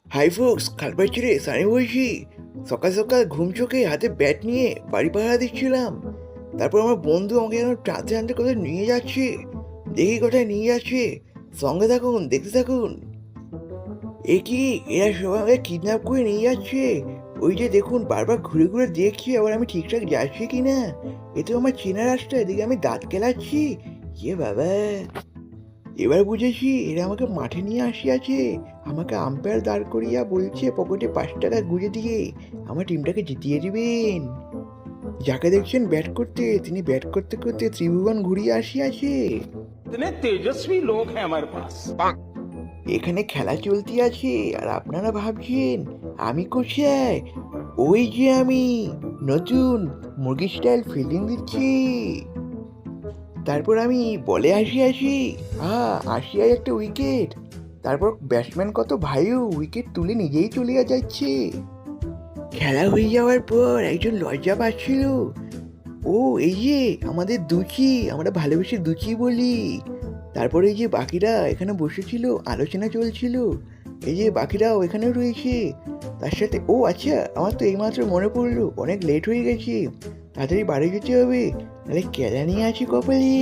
High folks, খালপাড় ছেড়ে সানি বলছি। সকাল সকাল ঘুম চোখে হাতে ব্যাট নিয়ে বাড়ি পাহারা দিচ্ছিলাম। তারপর আমার বন্ধু আমাকে যেন টানতে টানতে কোথায় নিয়ে যাচ্ছে। দেখি কোথায় নিয়ে যাচ্ছে। সঙ্গে থাকুন, দেখতে থাকুন। এ কি, এরা সবাই আমাকে কিডন্যাপ করে নিয়ে যাচ্ছে। ওই যে দেখুন, বারবার ঘুরে ঘুরে দেখছি আবার আমি ঠিকঠাক যাচ্ছি কি না। এ তো আমার চেনা রাস্তা, এদিকে আমি দাঁত কেলাচ্ছি। এ বাবা, এবার বুঝেছি এরা আমাকে মাঠে নিয়ে আসিয়াছে। আমাকে আম্পায়ার দাঁড় করিয়া বলছে পকেটে 5 টাকা গুঁজে দিয়ে আমার টিমটাকে জিতিয়ে দিবেন। যাকে দেখছেন ব্যাট করতে, তিনি ব্যাট করতে করতে ত্রিভুবন ঘুরিয়ে আসিয়াছে। इतने तेजस्वी लोग हैं हमारे पास। এখানে খেলা চলতে আছে আর আপনারা ভাবছেন আমি কোথায়। ওই যে আমি, নতুন মুরগি স্টাইল ফিল্ডিং দিচ্ছি। তারপর আমি বলে আসিয়াছি, আসিয়াই একটা উইকেট। তারপর ব্যাটসম্যান কত ভাইও উইকেট তুলে নিজেই চলিয়া যাচ্ছে। খেলা হয়ে যাওয়ার পর একজন লজ্জা পাচ্ছিল। ও, এই যে আমাদের দুচি, আমরা ভালোবেসে দুচি বলি। তারপরে এই যে বাকিরা এখানে বসেছিল, আলোচনা চলছিল। এই যে বাকিরাও এখানে রয়েছে। তার সাথে ও আচ্ছা, আমার তো এইমাত্র মনে পড়লো অনেক লেট হয়ে গেছে। তাড়াতাড়ি বাড়ি যেতে হবে, নাহলে কেলা নিয়ে আছি কপালে।